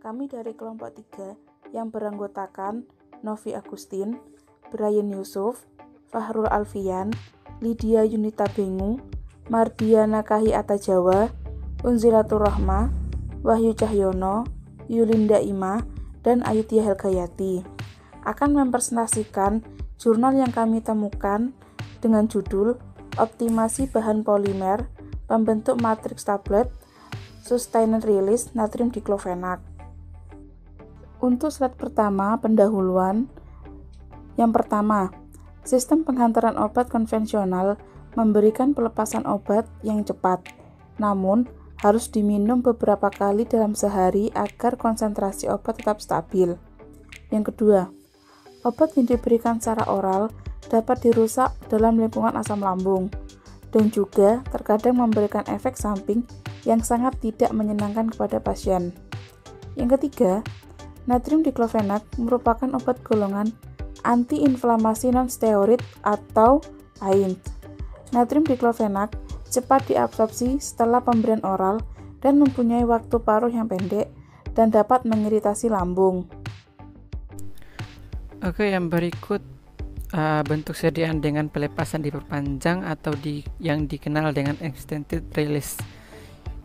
Kami dari kelompok 3 yang beranggotakan Novi Agustin, Brian Yusuf, Fahrul Alfian, Lydia Yunita Bengu, Mardiana Kahi Atajawa, Unzilatur Rahmah, Wahyu Cahyono, Yulinda Ima, dan Ayudhya Helgayati akan mempresentasikan jurnal yang kami temukan dengan judul Optimasi Bahan Polimer Pembentuk Matriks Tablet Sustained Release Natrium Diklofenak. Untuk slide pertama, pendahuluan. Yang pertama, sistem penghantaran obat konvensional memberikan pelepasan obat yang cepat, namun harus diminum beberapa kali dalam sehari agar konsentrasi obat tetap stabil. Yang kedua, obat yang diberikan secara oral dapat dirusak dalam lingkungan asam lambung dan juga terkadang memberikan efek samping yang sangat tidak menyenangkan kepada pasien. Yang ketiga, natrium diklofenak merupakan obat golongan antiinflamasi non-steroid atau AINS. Natrium diklofenak cepat diabsorpsi setelah pemberian oral dan mempunyai waktu paruh yang pendek dan dapat mengiritasi lambung. Oke, yang berikut bentuk sediaan dengan pelepasan diperpanjang atau yang dikenal dengan extended release.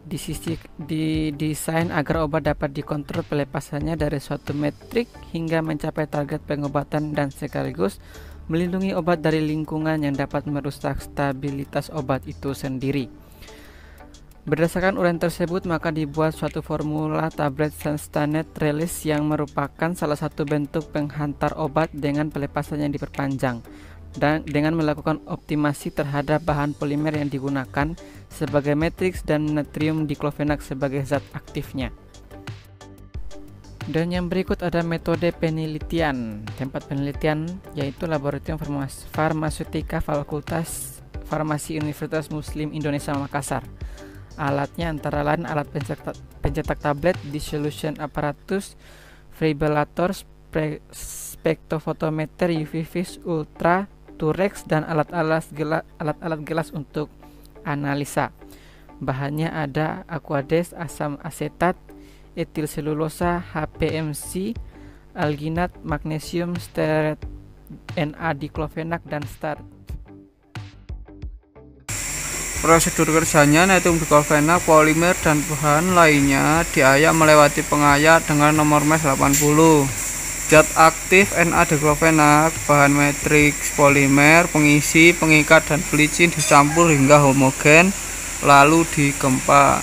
Didesain agar obat dapat dikontrol pelepasannya dari suatu metrik hingga mencapai target pengobatan dan sekaligus melindungi obat dari lingkungan yang dapat merusak stabilitas obat itu sendiri. Berdasarkan uraian tersebut, maka dibuat suatu formula tablet sustained release yang merupakan salah satu bentuk penghantar obat dengan pelepasan yang diperpanjang dan dengan melakukan optimasi terhadap bahan polimer yang digunakan sebagai matriks dan natrium diklofenak sebagai zat aktifnya. Dan yang berikut ada metode penelitian. Tempat penelitian yaitu Laboratorium Farmaseutika Fakultas Farmasi Universitas Muslim Indonesia Makassar. Alatnya antara lain alat pencetak tablet, dissolution apparatus, fibrillator, spektrofotometer, UV vis, ultra, Turex, dan alat-alat gelas untuk analisa. Bahannya ada aqueous, asam asetat, etil selulosa, HPMC, alginat, magnesium, stearat, Na diklofenak, dan starch. Prosedur kerjanya, natrium diklofenak, polimer, dan bahan lainnya diayak melewati pengayak dengan nomor MES 80. Zat aktif Na diklofenak, bahan matriks polimer, pengisi, pengikat, dan pelicin dicampur hingga homogen, lalu digempa.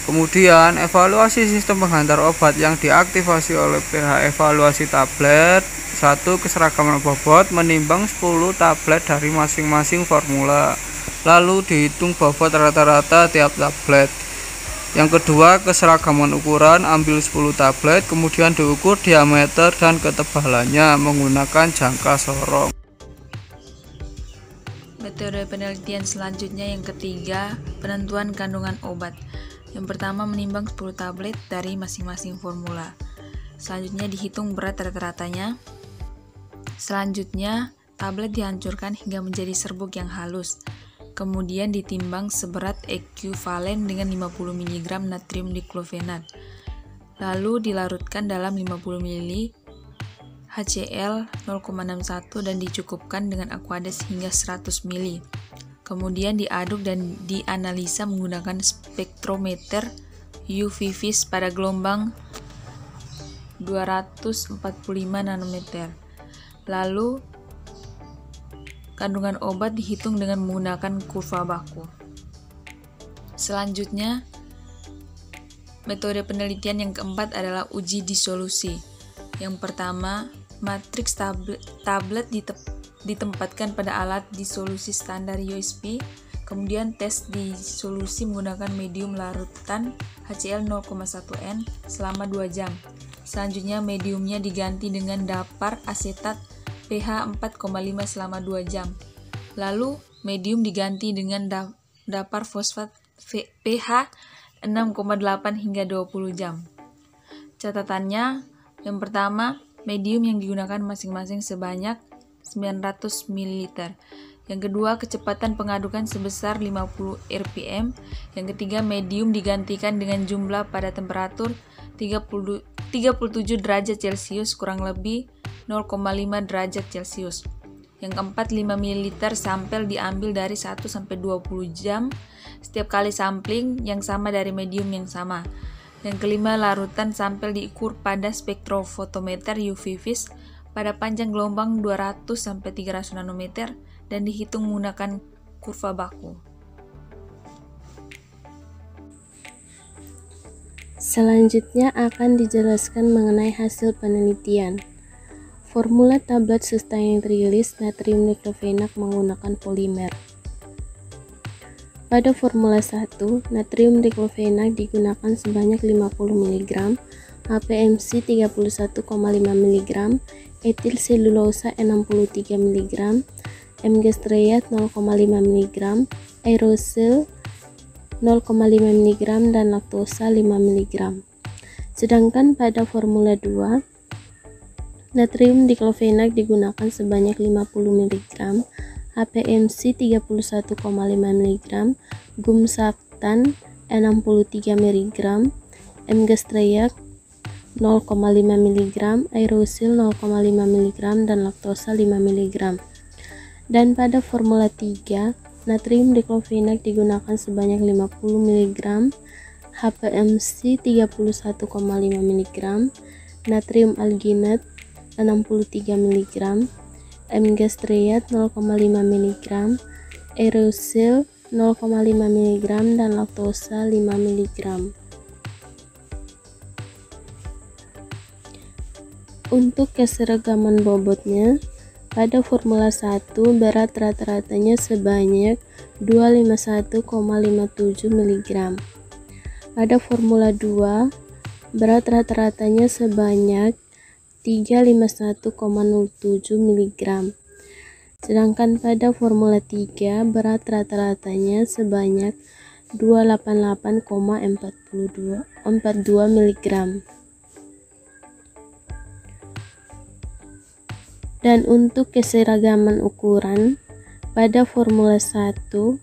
Kemudian evaluasi sistem penghantar obat yang diaktifasi oleh pH evaluasi tablet. 1. Keseragaman bobot menimbang 10 tablet dari masing-masing formula, lalu dihitung bobot rata-rata tiap tablet. Yang kedua, keseragaman ukuran, ambil 10 tablet, kemudian diukur diameter dan ketebalannya menggunakan jangka sorong. Metode penelitian selanjutnya yang ketiga, penentuan kandungan obat. Yang pertama, menimbang 10 tablet dari masing-masing formula. Selanjutnya dihitung berat rata-ratanya. Selanjutnya, tablet dihancurkan hingga menjadi serbuk yang halus. Kemudian ditimbang seberat ekuivalen dengan 50 mg natrium diklofenat. Lalu dilarutkan dalam 50 ml HCl 0,61 dan dicukupkan dengan aqueous hingga 100 ml. Kemudian diaduk dan dianalisa menggunakan spektrometer UV vis pada gelombang 245 nanometer. Lalu kandungan obat dihitung dengan menggunakan kurva baku. Selanjutnya, metode penelitian yang keempat adalah uji disolusi. Yang pertama, matriks tablet ditempatkan pada alat disolusi standar USP, kemudian tes disolusi menggunakan medium larutan HCl 0,1N selama 2 jam. Selanjutnya, mediumnya diganti dengan dapar asetat pH 4,5 selama 2 jam. Lalu, medium diganti dengan dapar fosfat pH 6,8 hingga 20 jam. Catatannya, yang pertama, medium yang digunakan masing-masing sebanyak 900 ml. Yang kedua, kecepatan pengadukan sebesar 50 rpm. Yang ketiga, medium digantikan dengan jumlah pada temperatur 37 derajat Celcius kurang lebih 0,5 derajat Celcius. Yang keempat, 5 ml sampel diambil dari 1-20 jam setiap kali sampling yang sama dari medium yang sama. Yang kelima, larutan sampel diukur pada spektrofotometer UV vis pada panjang gelombang 200-300 nanometer dan dihitung menggunakan kurva baku. Selanjutnya akan dijelaskan mengenai hasil penelitian. Formula tablet sustained release natrium diclofenac menggunakan polimer. Pada formula 1, natrium diclofenac digunakan sebanyak 50 mg, HPMC 31,5 mg, etil selulosa 63 mg, M-gastreat 0,5 mg, aerosol 0,5 mg, dan laktosa 5 mg. Sedangkan pada formula 2, natrium diclofenac digunakan sebanyak 50 mg, HPMC 31,5 mg, gumsaftan 63 mg, M-gastreat 0,5 mg, aerosol 0,5 mg, dan laktosa 5 mg. Dan pada formula 3, natrium diclofenac digunakan sebanyak 50 mg, HPMC 31,5 mg, natrium alginat 63 mg, M-gastreat 0,5 mg, aerosol 0,5 mg, dan laktosa 5 mg. Untuk keseragaman bobotnya, pada formula 1 berat rata-ratanya sebanyak 251,57 mg. Pada formula 2, berat rata-ratanya sebanyak 351,07 mg. Sedangkan pada formula 3, berat rata-ratanya sebanyak 288,42 mg. Dan untuk keseragaman ukuran, pada formula 1,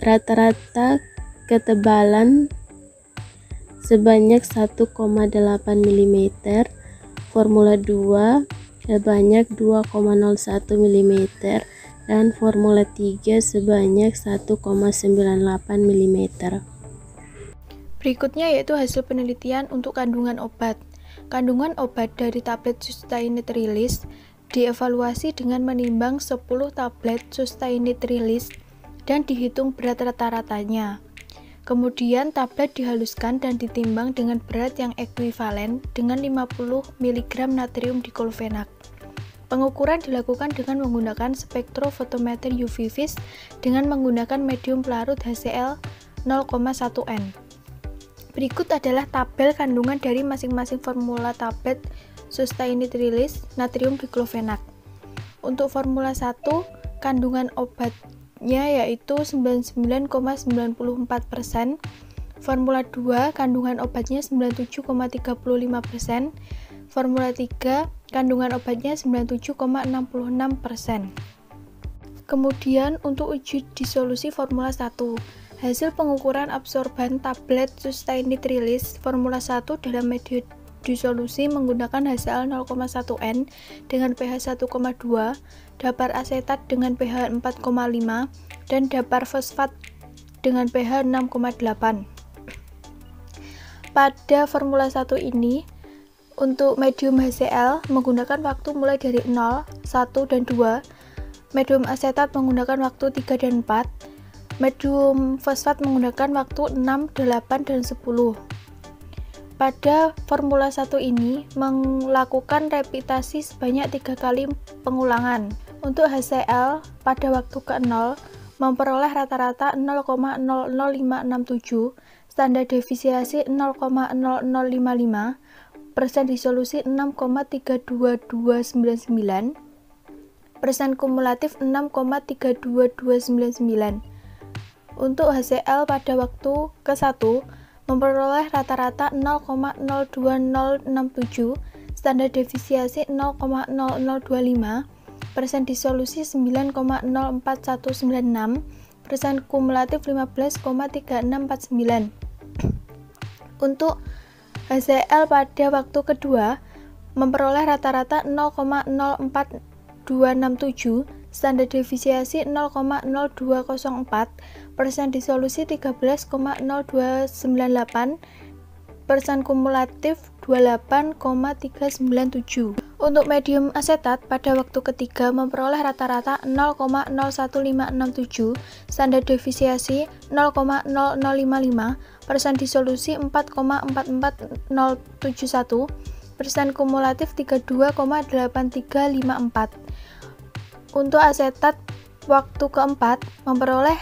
rata-rata ketebalan sebanyak 1,8 mm, formula 2 sebanyak 2,01 mm, dan formula 3 sebanyak 1,98 mm. Berikutnya yaitu hasil penelitian untuk kandungan obat. Kandungan obat dari tablet sustained release dievaluasi dengan menimbang 10 tablet sustained release dan dihitung berat rata-ratanya. Kemudian tablet dihaluskan dan ditimbang dengan berat yang ekuivalen dengan 50 mg natrium diclofenac. Pengukuran dilakukan dengan menggunakan spektrofotometer UV vis dengan menggunakan medium pelarut HCl 0,1N. Berikut adalah tabel kandungan dari masing-masing formula tablet sustained release natrium diclofenac. Untuk formula 1, kandungan obatnya yaitu 99,94%, formula 2 kandungan obatnya 97,35%, formula 3 kandungan obatnya 97,66%. Kemudian untuk uji disolusi formula 1, hasil pengukuran absorban tablet sustained release formula 1 dalam media disolusi menggunakan HCl 0,1N dengan pH 1,2, dapar asetat dengan pH 4,5, dan dapar fosfat dengan pH 6,8. Pada formula 1 ini, untuk medium HCl menggunakan waktu mulai dari 0, 1, dan 2, medium asetat menggunakan waktu 3 dan 4, medium fosfat menggunakan waktu 6, 8, dan 10. Pada formula 1 ini melakukan repitasi sebanyak 3 kali pengulangan. Untuk HCl pada waktu ke-0 memperoleh rata-rata 0,00567, standar deviasi 0,0055, persen disolusi 6,32299, persen kumulatif 6,32299. Untuk HCl pada waktu ke-1 memperoleh rata-rata 0,02067, standar deviasi 0,0025, persen disolusi 9,04196, persen kumulatif 15,3649. Untuk HCl pada waktu kedua memperoleh rata-rata 0,04267, standar deviasi 0,0204, persen disolusi 13,0298, persen kumulatif 28,397. Untuk medium asetat pada waktu ketiga memperoleh rata-rata 0,01567, standar deviasi 0,0055, persen disolusi 4,44071, persen kumulatif 32,8354. Untuk asetat waktu keempat memperoleh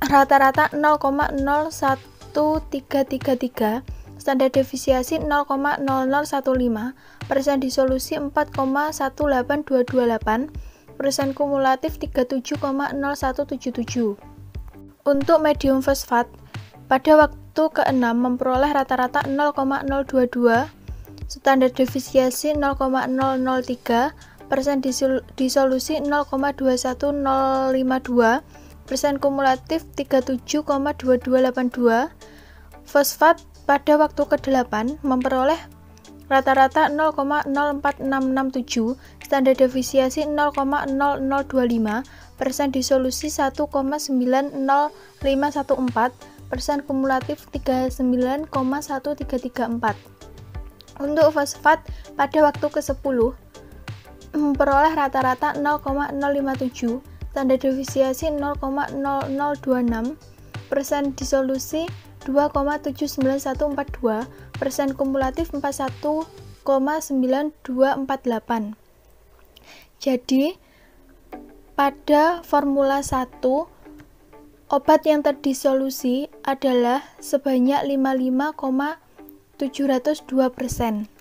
rata-rata 0,01333, standar deviasi 0,0015, persen disolusi 4,18228, persen kumulatif 37,0177. Untuk medium fosfat pada waktu keenam memperoleh rata-rata 0,022, standar deviasi 0,003, persen disolusi 0,21052, persen kumulatif 37,2282. Fosfat pada waktu ke-8 memperoleh rata-rata 0,04667, standar deviasi 0,0025, persen disolusi 1,900514, persen kumulatif 39,1334. Untuk fosfat pada waktu ke-10 memperoleh rata-rata 0,057, standar deviasi 0,0026, persen disolusi 2,79142, persen kumulatif 41,9248. Jadi pada formula 1 obat yang terdisolusi adalah sebanyak 55,702%.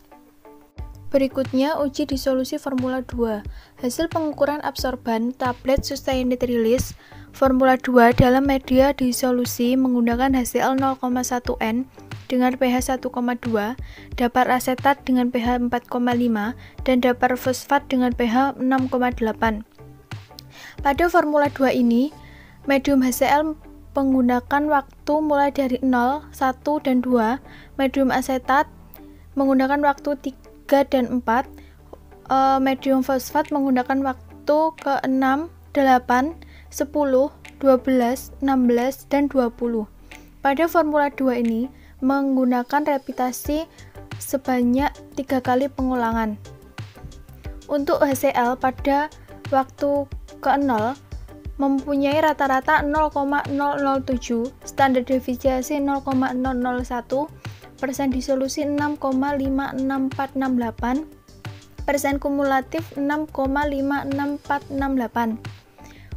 Berikutnya uji disolusi formula 2. Hasil pengukuran absorban tablet sustained release formula 2 dalam media disolusi menggunakan HCl 0,1N dengan pH 1,2, dapar asetat dengan pH 4,5, dan dapar fosfat dengan pH 6,8. Pada formula 2 ini, medium HCl menggunakan waktu mulai dari 0, 1, dan 2, medium asetat menggunakan waktu 3 dan 4, medium fosfat menggunakan waktu ke 6, 8, 10, 12, 16, dan 20. Pada formula 2 ini menggunakan repitasi sebanyak 3 kali pengulangan. Untuk HCl pada waktu ke-0 mempunyai rata-rata 0,007, standar deviasi 0,001, persen disolusi 6,56468, persen kumulatif 6,56468.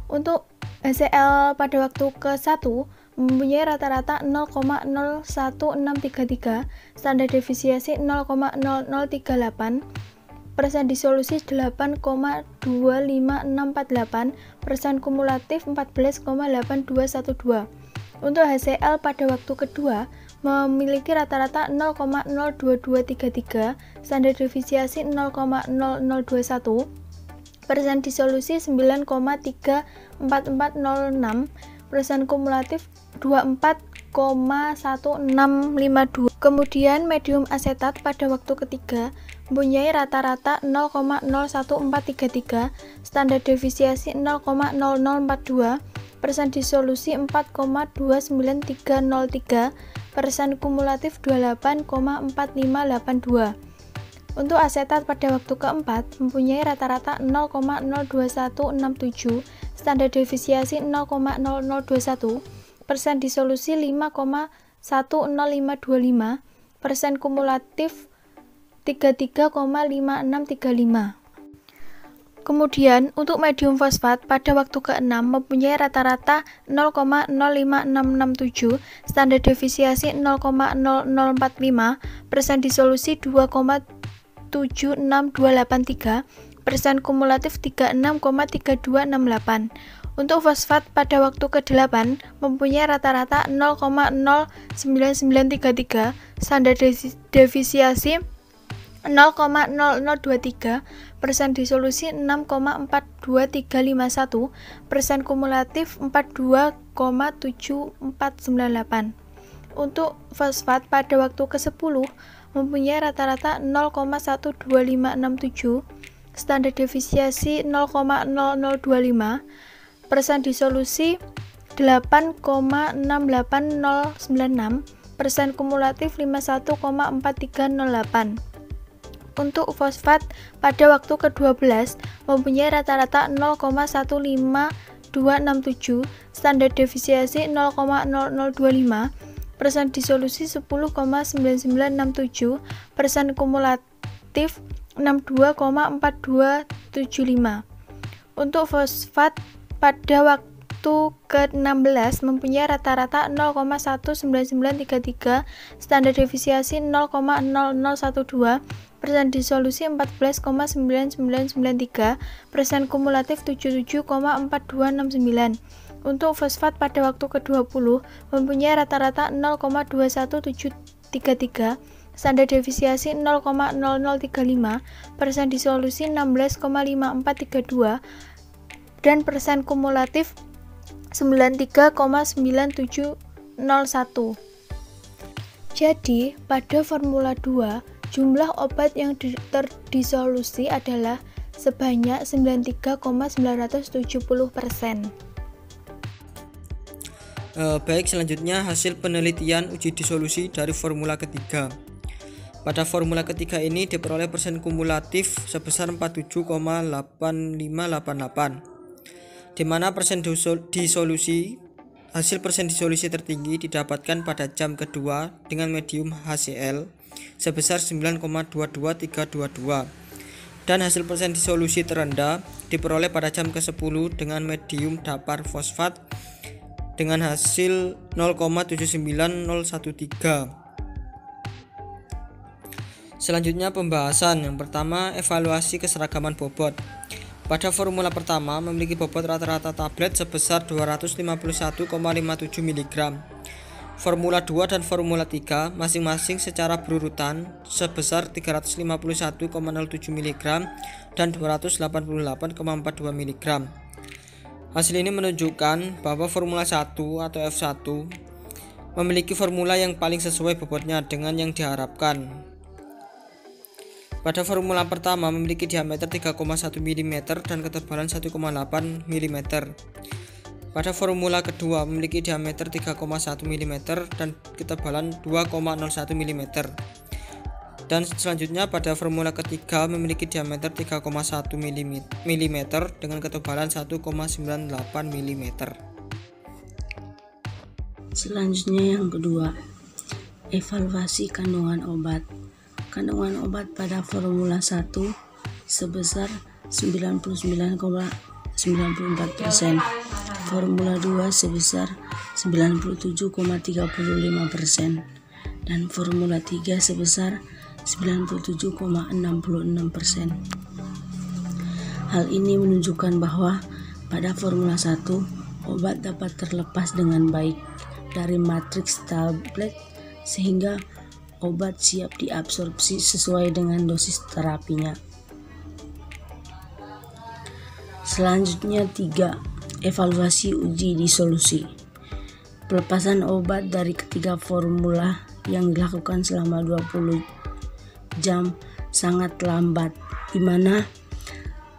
Untuk HCl pada waktu ke-1 mempunyai rata-rata 0,01633, standar deviasi 0,0038, persen disolusi 8,25648, persen kumulatif 14,8212. Untuk HCl pada waktu kedua memiliki rata-rata 0,02233, standar deviasi 0,0021, persen disolusi 9,34406, persen kumulatif 24,1652. Kemudian medium asetat pada waktu ketiga mempunyai rata-rata 0,01433, standar deviasi 0,0042, persen disolusi 4,29303, persen kumulatif 28,4582. Untuk asetat pada waktu keempat mempunyai rata-rata 0,02167, standar deviasi 0,0021, persen disolusi 5,10525, persen kumulatif 33,5635. Kemudian untuk medium fosfat pada waktu ke-6 mempunyai rata-rata 0,05667, standar deviasi 0,0045, persen disolusi 2,76283, persen kumulatif 36,3268. Untuk fosfat pada waktu ke-8 mempunyai rata-rata 0,09933, standar deviasi 0,0023, persen disolusi 6,42351, persen kumulatif 42,7498. untuk fosfat pada waktu ke-10 mempunyai rata-rata 0,12567, standar deviasi 0,0025, persen disolusi 8,68096, persen kumulatif 51,4308. Untuk fosfat pada waktu ke-12 mempunyai rata-rata 0,15267, standar deviasi 0,0025, persen disolusi 10,9967, persen kumulatif 62,4275. Untuk fosfat pada waktu ke-16 mempunyai rata-rata 0,19933, standar deviasi 0,0012, persen disolusi 14,9993, persen kumulatif 77,4269. Untuk fosfat pada waktu ke-20 mempunyai rata-rata 0,21733, standar deviasi 0,0035, persen disolusi 16,5432, dan persen kumulatif 93,9701. Jadi, pada formula 2, jumlah obat yang terdisolusi adalah sebanyak 93,970%. Baik, selanjutnya hasil penelitian uji disolusi dari formula ketiga. Pada formula ketiga ini diperoleh persen kumulatif sebesar 47,8588, di mana hasil persen disolusi tertinggi didapatkan pada jam kedua dengan medium HCl sebesar 9,22322, dan hasil persen disolusi terendah diperoleh pada jam ke-10 dengan medium dapar fosfat dengan hasil 0,79013. Selanjutnya pembahasan. Yang pertama, evaluasi keseragaman bobot. Pada formula pertama memiliki bobot rata-rata tablet sebesar 251,57 mg. Formula 2 dan formula 3 masing-masing secara berurutan sebesar 351,07 mg dan 288,42 mg. Hasil ini menunjukkan bahwa formula 1 atau F1 memiliki formula yang paling sesuai bobotnya dengan yang diharapkan. Pada formula pertama memiliki diameter 3,1 mm dan ketebalan 1,8 mm. Pada formula kedua memiliki diameter 3,1 mm dan ketebalan 2,01 mm. Dan selanjutnya pada formula ketiga memiliki diameter 3,1 mm dengan ketebalan 1,98 mm. Selanjutnya yang kedua, evaluasi kandungan obat. Kandungan obat pada formula 1 sebesar 99,94%, formula 2 sebesar 97,35%, dan formula 3 sebesar 97,66%. Hal ini menunjukkan bahwa pada formula 1 obat dapat terlepas dengan baik dari matriks tablet sehingga obat siap diabsorpsi sesuai dengan dosis terapinya. Selanjutnya 3. Evaluasi uji disolusi. Pelepasan obat dari ketiga formula yang dilakukan selama 20 jam sangat lambat, di mana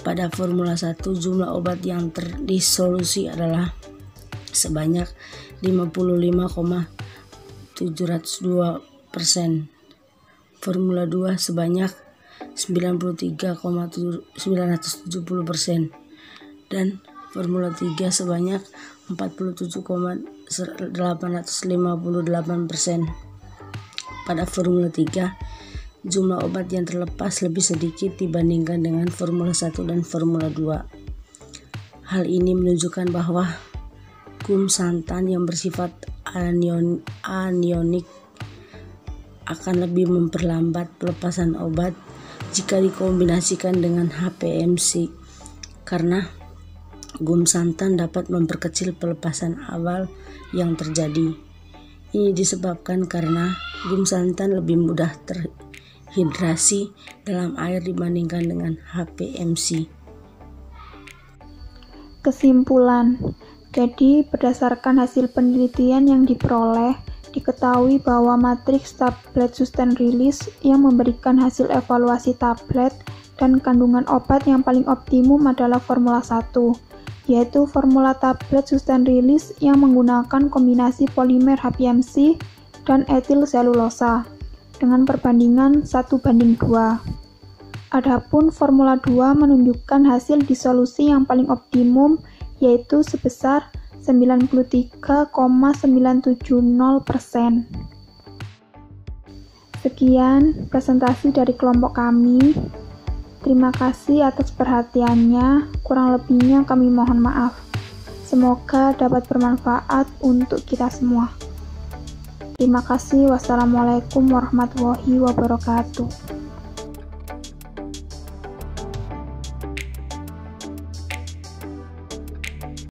pada formula 1 jumlah obat yang terdisolusi adalah sebanyak 55,702%, formula 2 sebanyak 93,970%, dan formula 3 sebanyak 47,858%. Pada formula 3, jumlah obat yang terlepas lebih sedikit dibandingkan dengan formula 1 dan formula 2. Hal ini menunjukkan bahwa gum santan yang bersifat anionik akan lebih memperlambat pelepasan obat jika dikombinasikan dengan HPMC, karena gum santan dapat memperkecil pelepasan awal yang terjadi. Ini disebabkan karena gum santan lebih mudah terhidrasi dalam air dibandingkan dengan HPMC. Kesimpulan. Jadi, berdasarkan hasil penelitian yang diperoleh diketahui bahwa matriks tablet sustain release yang memberikan hasil evaluasi tablet dan kandungan obat yang paling optimum adalah formula 1, yaitu formula tablet sustain release yang menggunakan kombinasi polimer HPMC dan etil selulosa dengan perbandingan 1:2. Adapun formula 2 menunjukkan hasil disolusi yang paling optimum, yaitu sebesar 93,970%. Sekian presentasi dari kelompok kami. Terima kasih atas perhatiannya, kurang lebihnya kami mohon maaf. Semoga dapat bermanfaat untuk kita semua. Terima kasih. Wassalamualaikum warahmatullahi wabarakatuh.